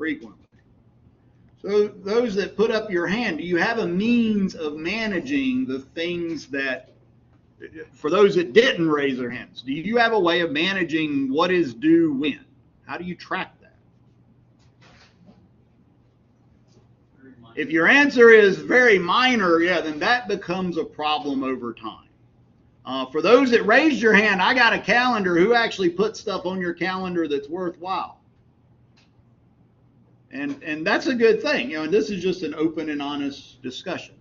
frequently. So those that put up your hand, do you have a means of managing the things that, for those that didn't raise their hands, do you have a way of managing what is due when? How do you track that? If your answer is very minor, yeah, then that becomes a problem over time. For those that raised your hand, I got a calendar. Who actually put stuff on your calendar that's worthwhile? And that's a good thing. And this is just an open and honest discussion.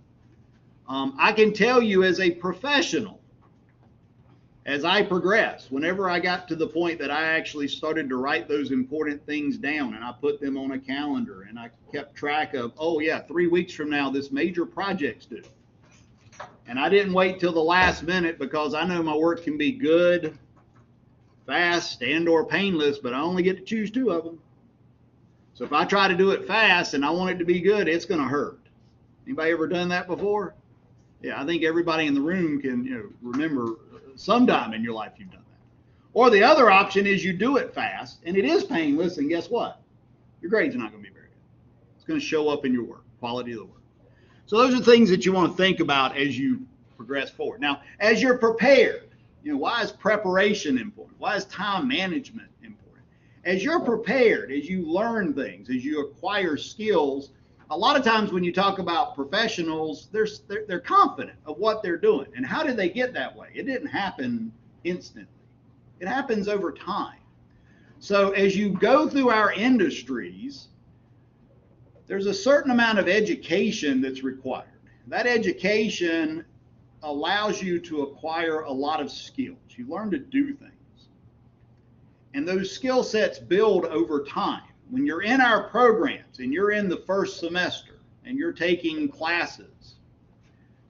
I can tell you as a professional, as I progressed, whenever I got to the point that I actually started to write those important things down and I put them on a calendar and I kept track of, oh yeah, 3 weeks from now, this major project's due. And I didn't wait till the last minute because I know my work can be good, fast, and or painless, but I only get to choose 2 of them. So if I try to do it fast and I want it to be good, it's going to hurt. Anybody ever done that before? Yeah, I think everybody in the room can remember sometime in your life you've done that. Or the other option is you do it fast and it is painless, and guess what? Your grade's not going to be very good. It's going to show up in your work, quality of the work. So those are things that you want to think about as you progress forward. Now, as you're prepared, why is preparation important? Why is time management important? As you're prepared, as you learn things, as you acquire skills, a lot of times when you talk about professionals, they're confident of what they're doing. And how did they get that way? It didn't happen instantly. It happens over time. So as you go through our industries, there's a certain amount of education that's required. That education allows you to acquire a lot of skills. You learn to do things. And those skill sets build over time. When you're in our programs and you're in the first semester and you're taking classes,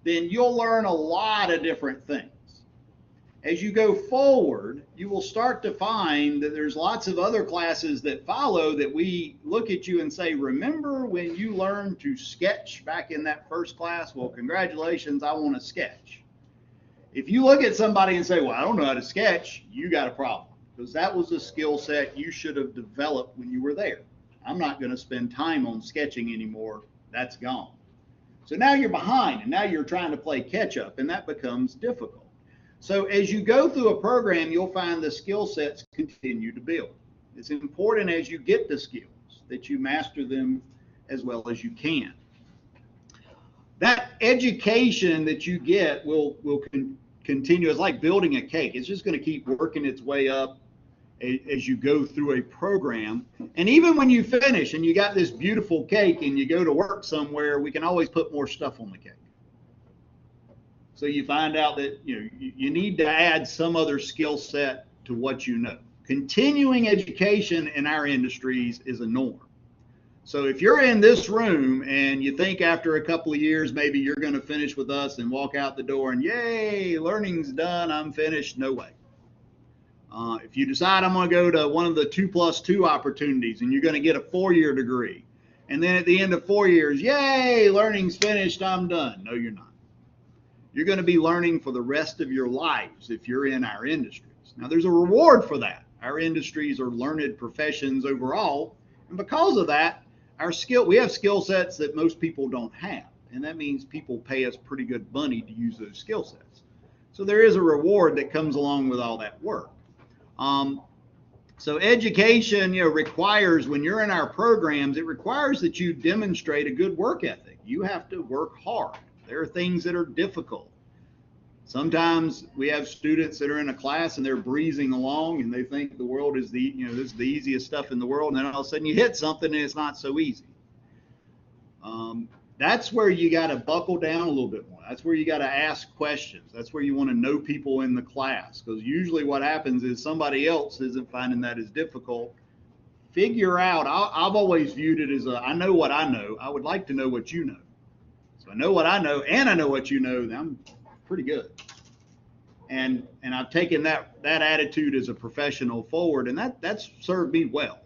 then you'll learn a lot of different things. As you go forward, you will start to find that there's lots of other classes that follow that we look at you and say, remember when you learned to sketch back in that first class? Well, congratulations, I want to sketch. If you look at somebody and say, well, I don't know how to sketch, you got a problem. Because that was a skill set you should have developed when you were there. I'm not going to spend time on sketching anymore. That's gone. So now you're behind, and now you're trying to play catch up, and that becomes difficult. So as you go through a program, you'll find the skill sets continue to build. It's important as you get the skills that you master them as well as you can. That education that you get will continue. It's like building a cake. It's just going to keep working its way up as you go through a program. And even when you finish and you got this beautiful cake and you go to work somewhere, we can always put more stuff on the cake. So you find out that you need to add some other skill set to what you know. Continuing education in our industries is a norm. So if you're in this room and you think after a couple of years maybe you're going to finish with us and walk out the door and yay, learning's done, I'm finished, no way. If you decide I'm going to go to one of the 2+2 opportunities and you're going to get a 4-year degree, and then at the end of 4 years, yay, learning's finished, I'm done. No, you're not. You're going to be learning for the rest of your lives if you're in our industries. Now, there's a reward for that. Our industries are learned professions overall, and because of that, we have skill sets that most people don't have, and that means people pay us pretty good money to use those skill sets. So there is a reward that comes along with all that work. So education, requires, when you're in our programs, it requires that you demonstrate a good work ethic. You have to work hard. There are things that are difficult. Sometimes we have students that are in a class and they're breezing along and they think the world is this is the easiest stuff in the world, and then all of a sudden you hit something and it's not so easy. That's where you got to buckle down a little bit more. That's where you got to ask questions. That's where you want to know people in the class, because usually what happens is somebody else isn't finding that as difficult. Figure out, I've always viewed it as I know what I know. I would like to know what you know. So I know what I know and I know what you know. I'm pretty good. And I've taken that attitude as a professional forward, and that's served me well.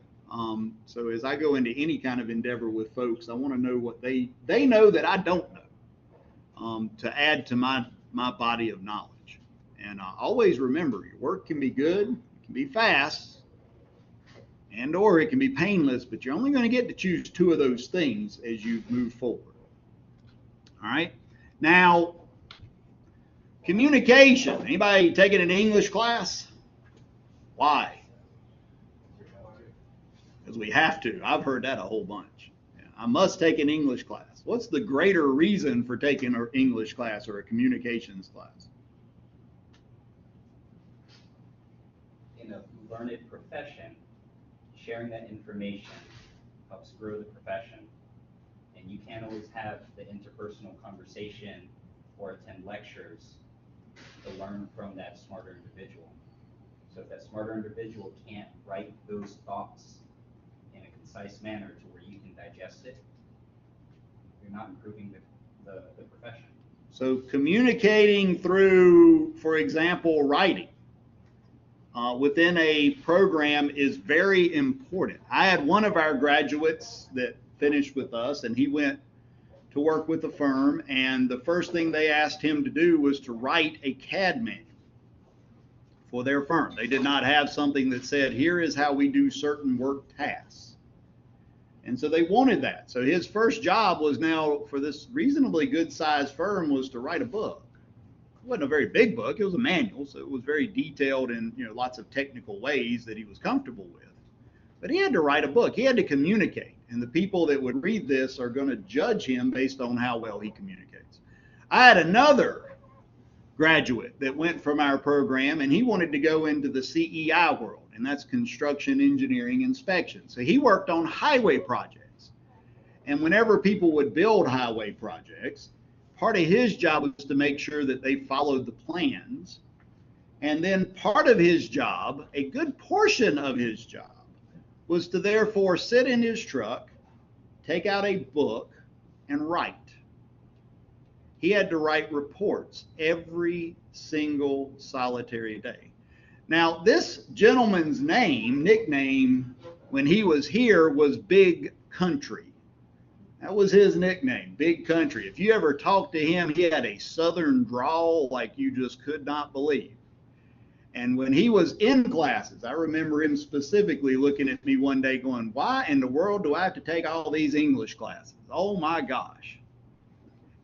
So as I go into any kind of endeavor with folks, I want to know what they know that I don't know, to add to my body of knowledge. And always remember, your work can be good, it can be fast, and or it can be painless, but you're only going to get to choose two of those things as you move forward. All right. Now, communication. Anybody taking an English class? Why? Because we have to. I've heard that a whole bunch. I must take an English class. What's the greater reason for taking an English class or a communications class? In a learned profession, sharing that information helps grow the profession. And you can't always have the interpersonal conversation or attend lectures to learn from that smarter individual. So if that smarter individual can't write those thoughts in a concise manner to where you can digest it, you're not improving the profession. So communicating through, for example, writing within a program is very important. I had one of our graduates that finished with us, and he went to work with a firm, and the first thing they asked him to do was to write a CAD manual for their firm. They did not have something that said, here is how we do certain work tasks. And so they wanted that. So his first job was now, for this reasonably good sized firm, was to write a book. It wasn't a very big book, it was a manual, so it was very detailed in lots of technical ways that he was comfortable with. But he had to write a book, he had to communicate, and the people that would read this are going to judge him based on how well he communicates. I had another graduate that went from our program, and he wanted to go into the CEI world, and that's construction engineering inspection. So he worked on highway projects. And whenever people would build highway projects, part of his job was to make sure that they followed the plans. And then part of his job, a good portion of his job, was to therefore sit in his truck, take out a book, and write. He had to write reports every single solitary day. Now, this gentleman's nickname, when he was here, was Big Country. That was his nickname, Big Country. If you ever talked to him, he had a southern drawl like you just could not believe. And when he was in classes, I remember him specifically looking at me one day going, why in the world do I have to take all these English classes? Oh my gosh.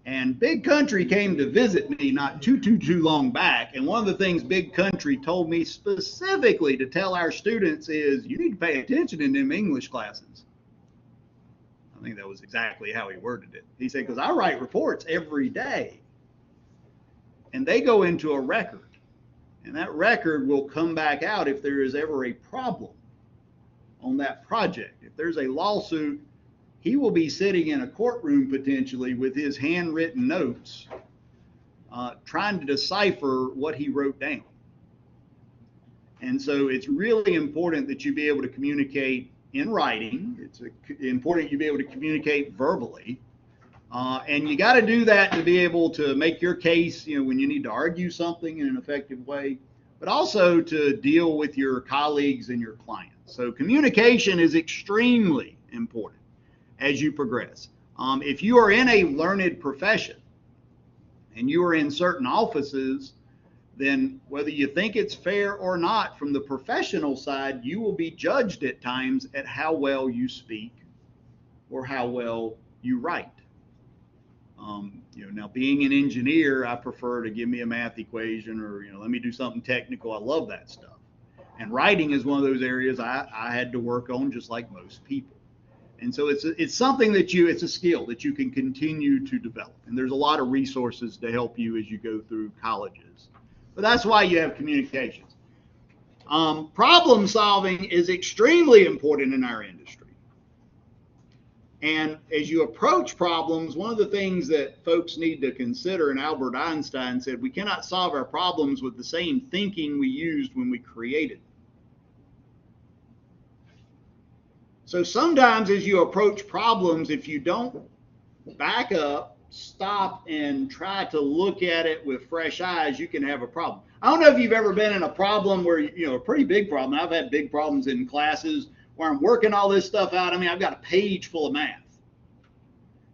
And Big Country came to visit me not too long back. And one of the things Big Country told me specifically to tell our students is, you need to pay attention in them English classes. I think that was exactly how he worded it. He said, because I write reports every day. And they go into a record. And that record will come back out if there is ever a problem on that project. If there's a lawsuit, he will be sitting in a courtroom potentially with his handwritten notes, trying to decipher what he wrote down. And so it's really important that you be able to communicate in writing. It's important you be able to communicate verbally. And you got to do that to be able to make your case, when you need to argue something in an effective way, but also to deal with your colleagues and your clients. So communication is extremely important as you progress. If you are in a learned profession and you are in certain offices, then whether you think it's fair or not, from the professional side, you will be judged at times at how well you speak or how well you write. Now being an engineer, I prefer to give me a math equation or, let me do something technical. I love that stuff. And writing is one of those areas I had to work on just like most people. And so it's something that it's a skill that you can continue to develop. And there's a lot of resources to help you as you go through colleges. But that's why you have communications. Problem solving is extremely important in our industry. And as you approach problems, one of the things that folks need to consider, and Albert Einstein said, we cannot solve our problems with the same thinking we used when we created them. So sometimes as you approach problems, if you don't back up, stop, and try to look at it with fresh eyes, you can have a problem. I don't know if you've ever been in a problem where, a pretty big problem. I've had big problems in classes where I'm working all this stuff out. I've got a page full of math.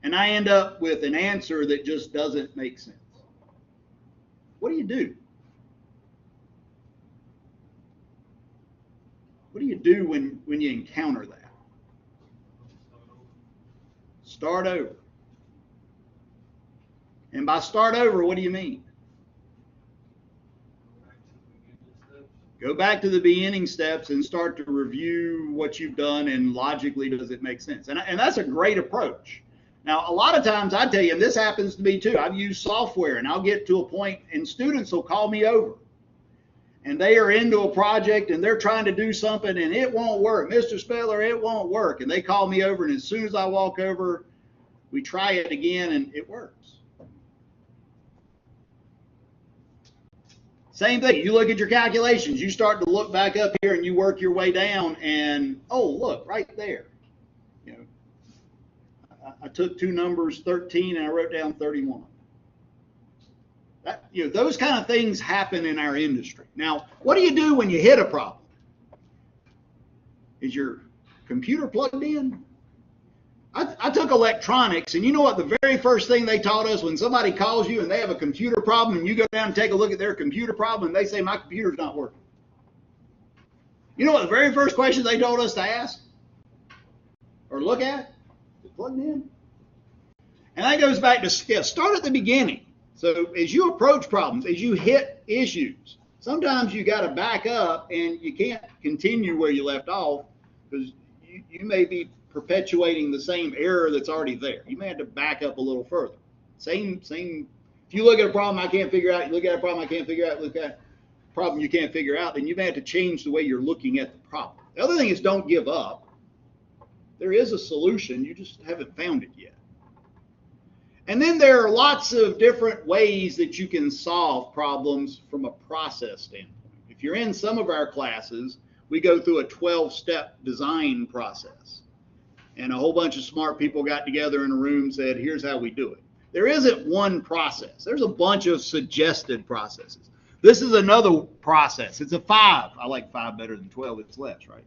And I end up with an answer that just doesn't make sense. What do you do? What do you you do when you encounter that? Start over. And by start over, what do you mean? Go back to the beginning steps and start to review what you've done, and logically, does it make sense? And that's a great approach. Now, a lot of times I tell you, and this happens to me too, I've used software and I'll get to a point and students will call me over. And they are into a project and they're trying to do something and it won't work. Mr. Speller, it won't work. And they call me over, and as soon as I walk over, we try it again and it works. Same thing. You look at your calculations. You start to look back up here and you work your way down, and oh, look right there. You know, I took two numbers, 13, and I wrote down 31. Those kind of things happen in our industry. Now, what do you do when you hit a problem? Is your computer plugged in? I took electronics, and you know what the very first thing they taught us when somebody calls you and they have a computer problem and you go down and take a look at their computer problem and they say, my computer's not working. You know what the very first question they told us to ask or look at? Is it plugged in? And that goes back to start at the beginning. So as you approach problems, as you hit issues, sometimes you got to back up and you can't continue where you left off because you may be perpetuating the same error that's already there. You may have to back up a little further. Same. If you look at a problem I can't figure out, you look at a problem I can't figure out, look at a problem you can't figure out, then you may have to change the way you're looking at the problem. The other thing is, don't give up. There is a solution, you just haven't found it yet. And then there are lots of different ways that you can solve problems from a process standpoint. If you're in some of our classes, we go through a 12-step design process. And a whole bunch of smart people got together in a room and said, here's how we do it. There isn't one process. There's a bunch of suggested processes. This is another process. It's a 5. I like 5 better than 12. It's less, right?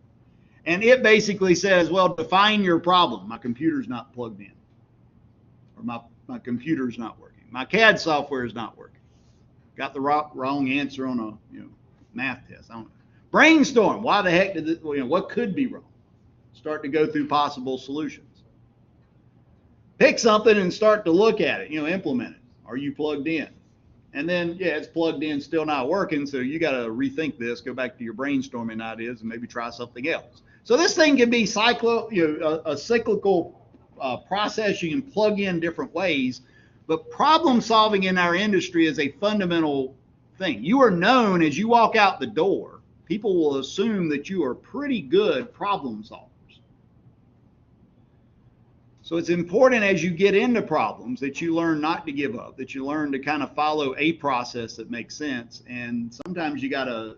And it basically says, well, define your problem. My computer's not plugged in. Or my computer's not working. My CAD software is not working. Got the wrong answer on a math test. I don't know. Brainstorm. Why the heck did this, what could be wrong? Start to go through possible solutions. Pick something and start to look at it, implement it. Are you plugged in? And then, it's plugged in, still not working, so you got to rethink this, go back to your brainstorming ideas and maybe try something else. So this thing can be a cyclical process. You can plug in different ways, but problem solving in our industry is a fundamental thing. You are known as you walk out the door. People will assume that you are pretty good problem solvers. So it's important as you get into problems that you learn not to give up, that you learn to kind of follow a process that makes sense. And sometimes you got to,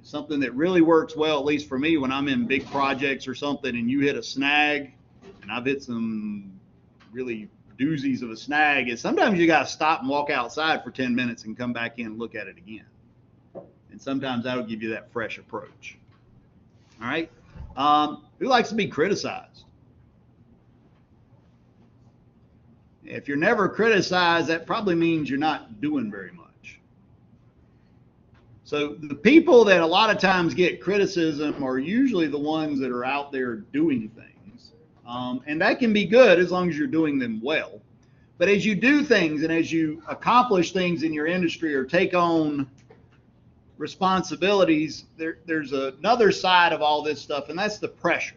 something that really works well, at least for me, when I'm in big projects or something and you hit a snag, and I've hit some really doozies of a snag, is sometimes you got to stop and walk outside for 10 minutes and come back in and look at it again. And sometimes that'll give you that fresh approach. All right. Who likes to be criticized? If you're never criticized, that probably means you're not doing very much. So the people that a lot of times get criticism are usually the ones that are out there doing things. And that can be good as long as you're doing them well. But as you do things and as you accomplish things in your industry or take on responsibilities, there's another side of all this stuff, and that's the pressure.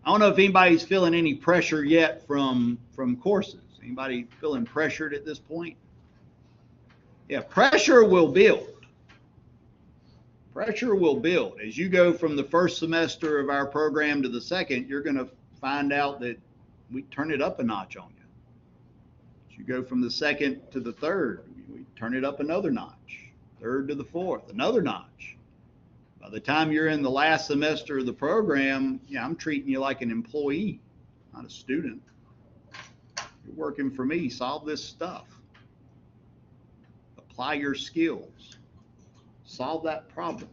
I don't know if anybody's feeling any pressure yet from courses. Anybody feeling pressured at this point? Yeah, pressure will build. Pressure will build. As you go from the first semester of our program to the second, you're going to find out that we turn it up a notch on you. As you go from the second to the third, we turn it up another notch. Third to the fourth, another notch. By the time you're in the last semester of the program, I'm treating you like an employee, not a student. You're working for me. Solve this stuff. Apply your skills. Solve that problem.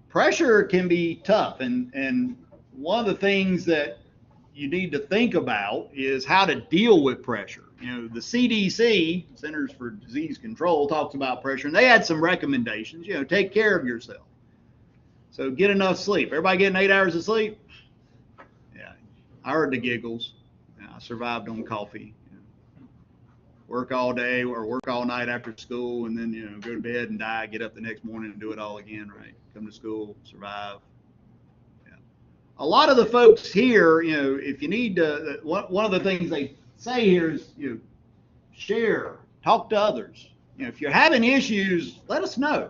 Pressure can be tough, and one of the things that you need to think about is how to deal with pressure. The CDC, Centers for Disease Control, talks about pressure, and they had some recommendations. Take care of yourself. So get enough sleep. Everybody getting 8 hours of sleep? Yeah, I heard the giggles. Yeah, I survived on coffee. Work all day or work all night after school, and then go to bed and die. Get up the next morning and do it all again. Right? Come to school, survive. Yeah. A lot of the folks here, if you need to, one of the things they say here is share, talk to others. If you're having issues, let us know.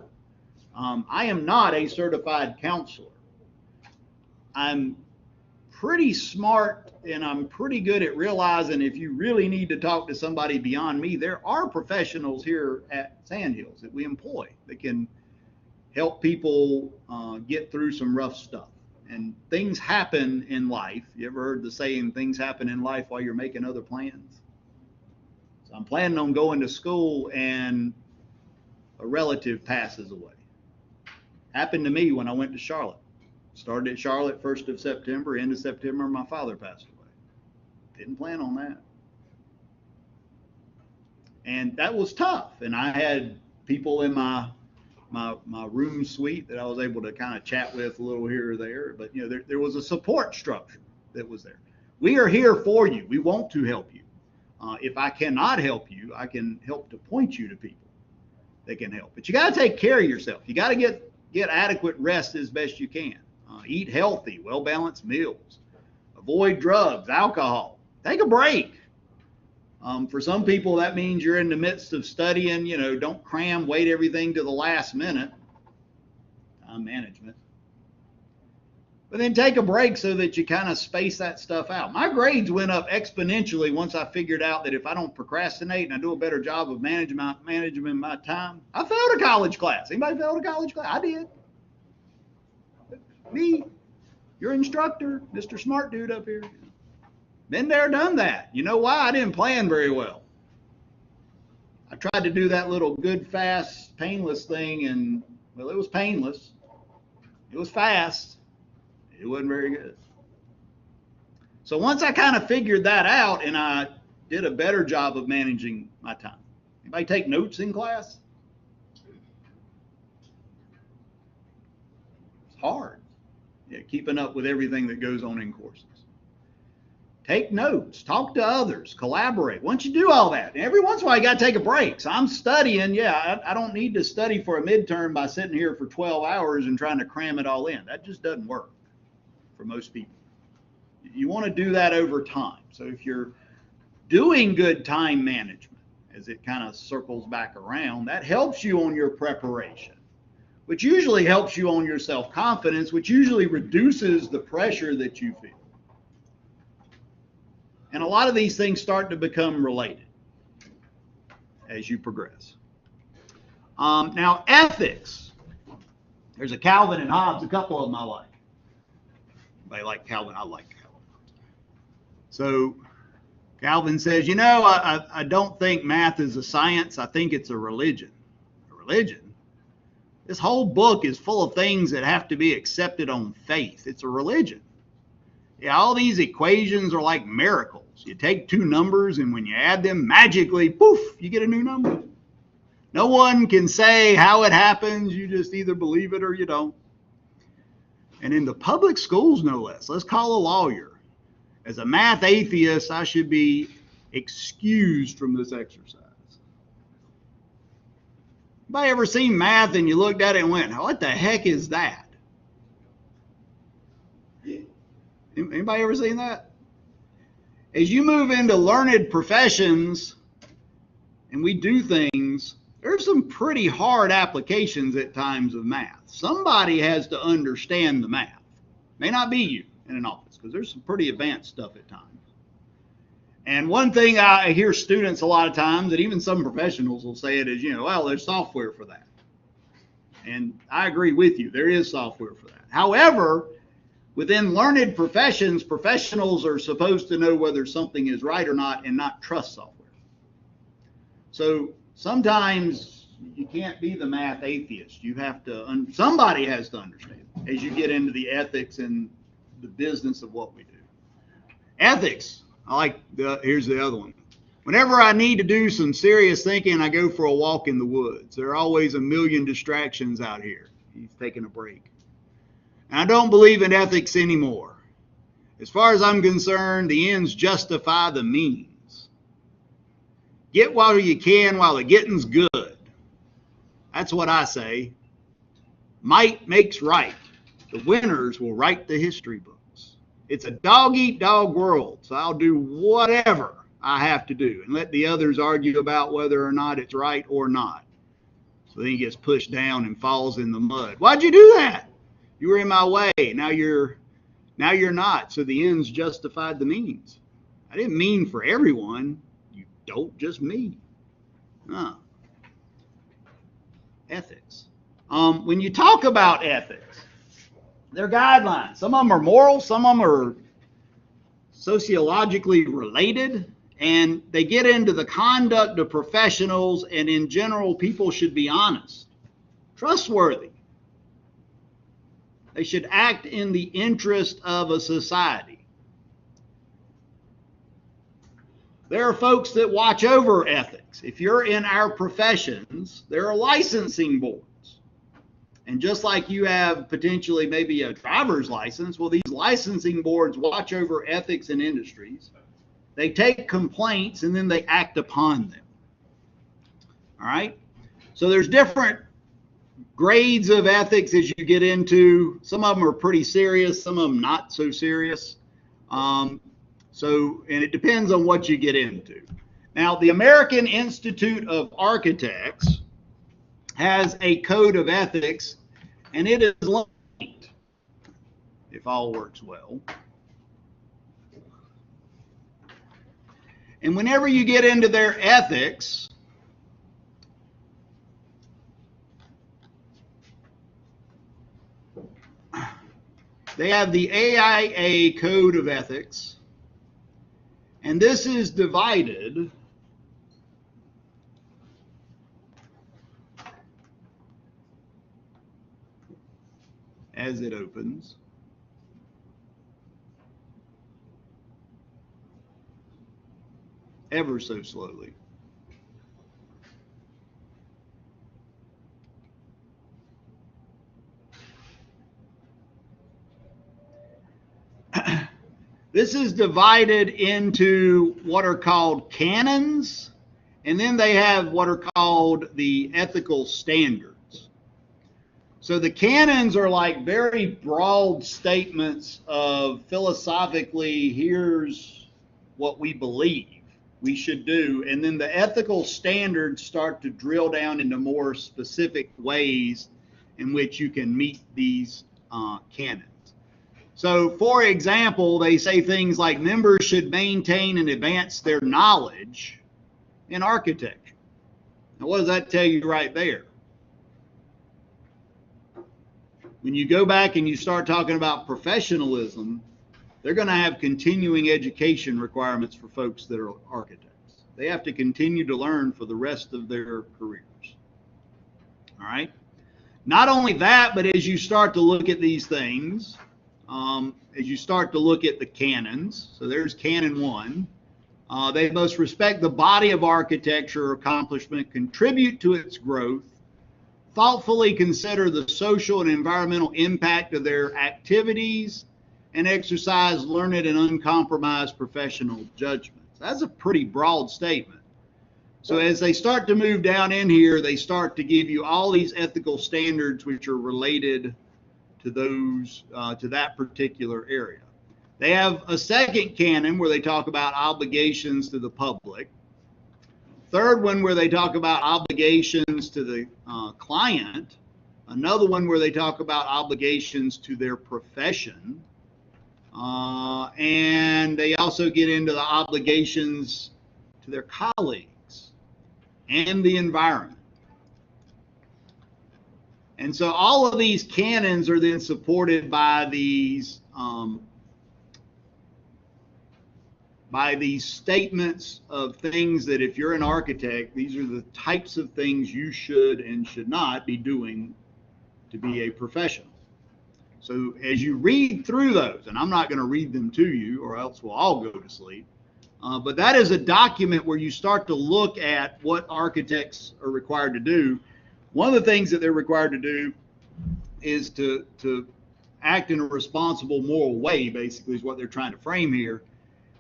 I am not a certified counselor. I'm pretty smart and I'm pretty good at realizing if you really need to talk to somebody beyond me, there are professionals here at Sandhills that we employ that can help people get through some rough stuff. And things happen in life. You ever heard the saying, things happen in life while you're making other plans? So I'm planning on going to school and a relative passes away. Happened to me when I went to Charlotte. Started at Charlotte 1st of September, end of September, my father passed away. Didn't plan on that. And that was tough. And I had people in my room suite that I was able to kind of chat with a little here or there. But, there was a support structure that was there. We are here for you. We want to help you. If I cannot help you, I can help to point you to people that can help. But you got to take care of yourself. You got to get adequate rest as best you can. Eat healthy, well-balanced meals. Avoid drugs, alcohol. Take a break. For some people, that means you're in the midst of studying. Don't cram, wait everything to the last minute. Time management. But then take a break so that you kind of space that stuff out. My grades went up exponentially once I figured out that if I don't procrastinate and I do a better job of managing my time. I failed a college class. Anybody failed a college class? I did. Me, your instructor, Mr. Smart Dude up here. Been there, done that. You know why? I didn't plan very well. I tried to do that little good, fast, painless thing, and, well, it was painless. It was fast. It wasn't very good. So once I kind of figured that out and I did a better job of managing my time. Anybody take notes in class? It's hard. Yeah, keeping up with everything that goes on in courses. Take notes, talk to others, collaborate. Once you do all that, every once in a while you got to take a break. So I'm studying. Yeah, I don't need to study for a midterm by sitting here for 12 hours and trying to cram it all in. That just doesn't work for most people. You want to do that over time. So if you're doing good time management, as it kind of circles back around, that helps you on your preparation, which usually helps you on your self-confidence, which usually reduces the pressure that you feel. And a lot of these things start to become related as you progress. Now, ethics. There's a Calvin and Hobbes, a couple of them I like. Anybody like Calvin? I like Calvin. So Calvin says, I don't think math is a science. I think it's a religion. A religion? This whole book is full of things that have to be accepted on faith. It's a religion. Yeah, all these equations are like miracles. You take two numbers, and when you add them, magically, poof, you get a new number. No one can say how it happens. You just either believe it or you don't. And in the public schools, no less. Let's call a lawyer. As a math atheist, I should be excused from this exercise. Anybody ever seen math and you looked at it and went, what the heck is that? Anybody ever seen that? As you move into learned professions and we do things, there's some pretty hard applications at times of math. Somebody has to understand the math. May not be you in an office, because there's some pretty advanced stuff at times. And one thing I hear students a lot of times, and even some professionals will say it is, well, there's software for that. And I agree with you. There is software for that. However, within learned professions, professionals are supposed to know whether something is right or not and not trust software. So sometimes you can't be the math atheist. You have to, somebody has to understand as you get into the ethics and the business of what we do. Ethics. Here's the other one. Whenever I need to do some serious thinking, I go for a walk in the woods. There are always a million distractions out here. He's taking a break. And I don't believe in ethics anymore. As far as I'm concerned, the ends justify the means. Get while you can while the getting's good. That's what I say. Might makes right. The winners will write the history books. It's a dog-eat-dog world, so I'll do whatever I have to do and let the others argue about whether or not it's right or not. So then he gets pushed down and falls in the mud. Why'd you do that? You were in my way. Now you're not. So the ends justified the means. I didn't mean for everyone. You don't, just me. Ethics. When you talk about ethics, there are guidelines. Some of them are moral, some of them are sociologically related, and they get into the conduct of professionals, and in general, people should be honest, trustworthy. They should act in the interest of a society. There are folks that watch over ethics. If you're in our professions, there are licensing boards. And just like you have potentially maybe a driver's license, well, these licensing boards watch over ethics in industries. They take complaints and then they act upon them. All right? So there's different grades of ethics as you get into. Some of them are pretty serious, some of them not so serious. And it depends on what you get into. Now, the American Institute of Architects has a code of ethics, and it is linked, if all works well. And whenever you get into their ethics, they have the AIA Code of Ethics, and this is divided as it opens. Ever so slowly. This is divided into what are called canons, and then they have what are called the ethical standards. So the canons are like very broad statements of philosophically, here's what we believe we should do. And then the ethical standards start to drill down into more specific ways in which you can meet these canons. So, for example, they say things like members should maintain and advance their knowledge in architecture. Now, what does that tell you right there? When you go back and you start talking about professionalism, they're going to have continuing education requirements for folks that are architects. They have to continue to learn for the rest of their careers. All right? Not only that, but as you start to look at these things, as you start to look at the canons, so there's canon 1, they must respect the body of architecture or accomplishment, contribute to its growth, thoughtfully consider the social and environmental impact of their activities, and exercise learned and uncompromised professional judgments. That's a pretty broad statement. So as they start to move down in here, they start to give you all these ethical standards which are related to those, to that particular area. They have a second canon where they talk about obligations to the public. Third one where they talk about obligations to the client. Another one where they talk about obligations to their profession. And they also get into the obligations to their colleagues and the environment. And so all of these canons are then supported by these statements of things that if you're an architect, these are the types of things you should and should not be doing to be a professional. So as you read through those, and I'm not going to read them to you or else we'll all go to sleep, But that is a document where you start to look at what architects are required to do. One of the things that they're required to do is to act in a responsible moral way, basically, is what they're trying to frame here,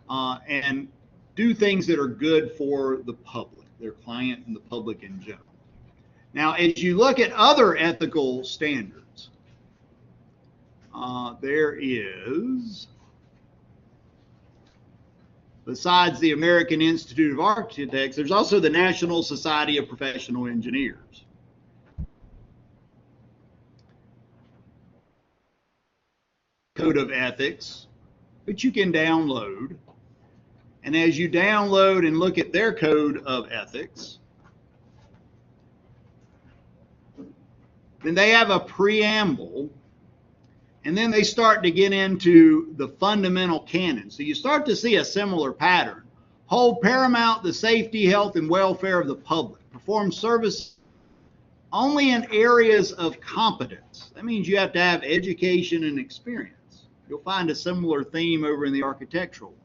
and do things that are good for the public, their client and the public in general. Now, as you look at other ethical standards, there is, besides the American Institute of Architects, there's also the National Society of Professional Engineers. Code of ethics, which you can download. And as you download and look at their code of ethics, then they have a preamble, and then they start to get into the fundamental canons. So you start to see a similar pattern. Hold paramount the safety, health, and welfare of the public. Perform service only in areas of competence. That means you have to have education and experience. You'll find a similar theme over in the architectural one.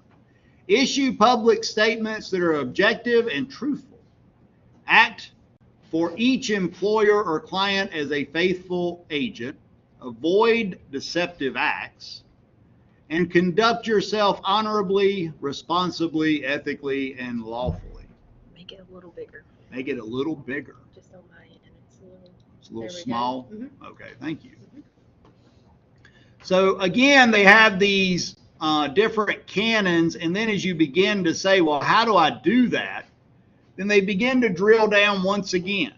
Issue public statements that are objective and truthful. Act for each employer or client as a faithful agent. Avoid deceptive acts. And conduct yourself honorably, responsibly, ethically, and lawfully. Make it a little bigger. Make it a little bigger. Just on my end, It's a little small. Mm-hmm. Okay, thank you. Mm-hmm. So again, they have these different canons, and then as you begin to say, well, how do I do that? Then they begin to drill down once again,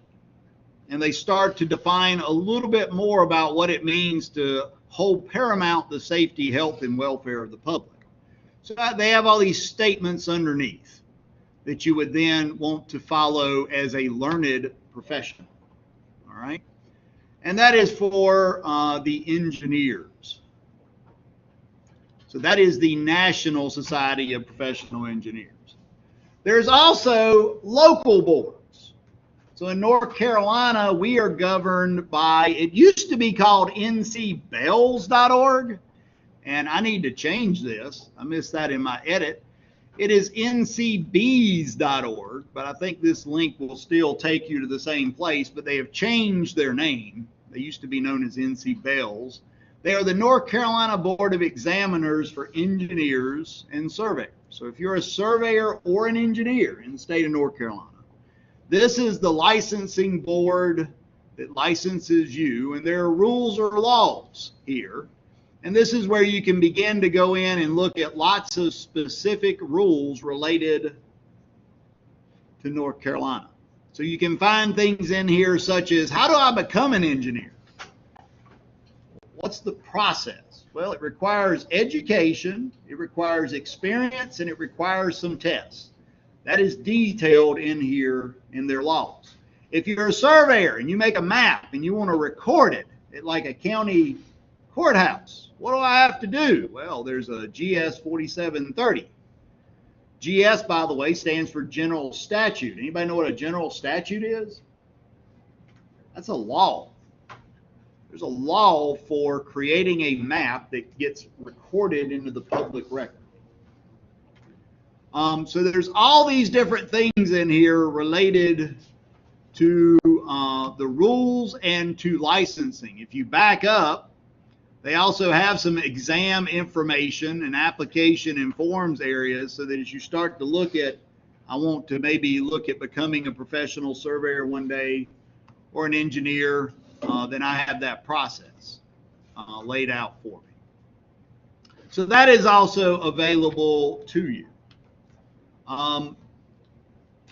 and they start to define a little bit more about what it means to hold paramount the safety, health, and welfare of the public. So they have all these statements underneath that you would then want to follow as a learned professional. All right? And that is for the engineers. So that is the National Society of Professional Engineers. There's also local boards. So in North Carolina, we are governed by, it used to be called ncbells.org, and I need to change this. I missed that in my edit. It is ncbees.org, but I think this link will still take you to the same place, but they have changed their name. They used to be known as NC Bells. They are the North Carolina Board of Examiners for Engineers and Surveyors. So if you're a surveyor or an engineer in the state of North Carolina, this is the licensing board that licenses you, and there are rules or laws here. And this is where you can begin to go in and look at lots of specific rules related to North Carolina. So you can find things in here such as, how do I become an engineer? What's the process? Well, it requires education, it requires experience, and it requires some tests. That is detailed in here in their laws. If you're a surveyor and you make a map and you want to record it at like a county courthouse, what do I have to do? Well, there's a GS 4730. GS, by the way, stands for General Statute. Anybody know what a General Statute is? That's a law. There's a law for creating a map that gets recorded into the public record. So there's all these different things in here related to the rules and to licensing. If you back up, they also have some exam information and application and forms areas so that as you start to look at, I want to maybe look at becoming a professional surveyor one day or an engineer, then I have that process laid out for me. So that is also available to you.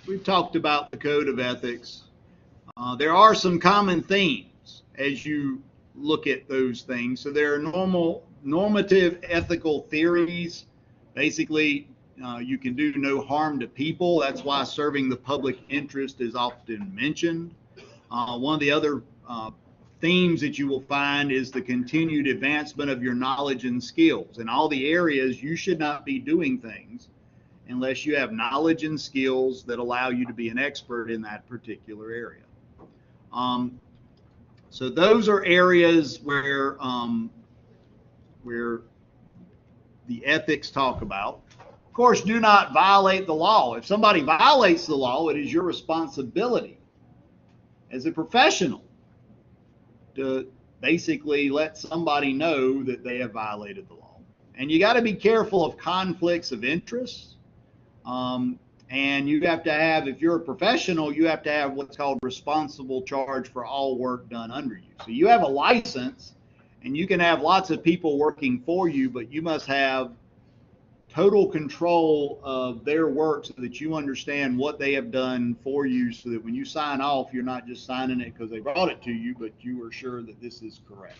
We've talked about the code of ethics. There are some common themes as you look at those things. So there are normative ethical theories. Basically, you can do no harm to people. That's why serving the public interest is often mentioned. One of the other themes that you will find is the continued advancement of your knowledge and skills. In all the areas, you should not be doing things unless you have knowledge and skills that allow you to be an expert in that particular area. So those are areas where the ethics talk about. Of course, do not violate the law. If somebody violates the law, it is your responsibility as a professional to basically let somebody know that they have violated the law. And you got to be careful of conflicts of interest. And you have to have, if you're a professional, you have to have what's called responsible charge for all work done under you. So you have a license and you can have lots of people working for you, but you must have total control of their work so that you understand what they have done for you, so that when you sign off, you're not just signing it because they brought it to you, but you are sure that this is correct.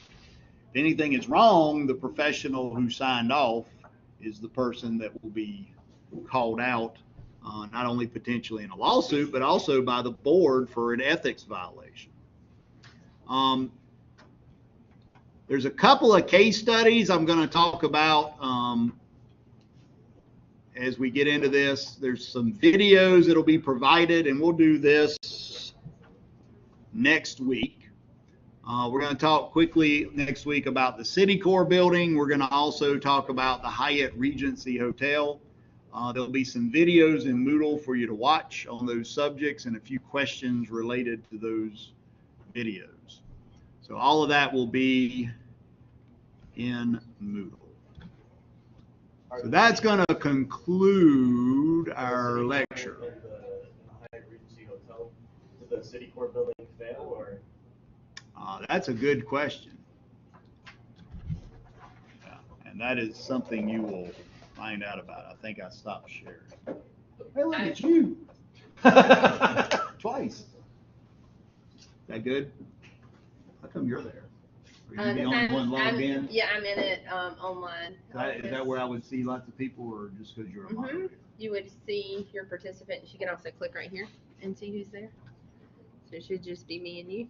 If anything is wrong, the professional who signed off is the person that will be called out, not only potentially in a lawsuit, but also by the board for an ethics violation. There's a couple of case studies I'm going to talk about as we get into this. There's some videos that'll be provided, and we'll do this next week. We're going to talk quickly next week about the Citicorp building. We're going to also talk about the Hyatt Regency Hotel. There'll be some videos in Moodle for you to watch on those subjects and a few questions related to those videos. So all of that will be in Moodle. So that's going to conclude our lecture. In the Hyatt Regency Hotel, did the Citicorp building fail, or? That's a good question. Yeah, and that is something you will find out about. I think I stopped sharing. Hey, look at you. Twice. Is that good? How come you're there? Are you the only one logged in? Yeah, I'm in it online. Is that where I would see lots of people, or just because you're a moderator? You would see your participants. You can also click right here and see who's there. So it should just be me and you.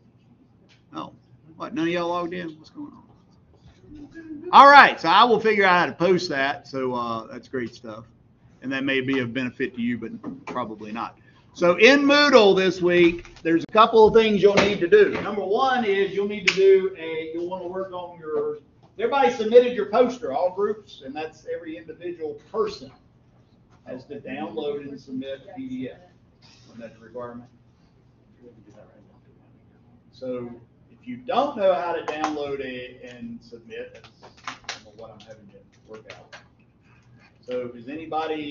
Oh, what? None of y'all logged in? What's going on? All right, so I will figure out how to post that. So that's great stuff. And that may be of benefit to you, but probably not. So in Moodle this week, there's a couple of things you'll need to do. Number one is you'll need to you'll want to work on everybody submitted your poster, all groups, and that's every individual person has to download and submit a PDF. And that's a requirement. So if you don't know how to download it and submit, that's what I'm having to work out. So is anybody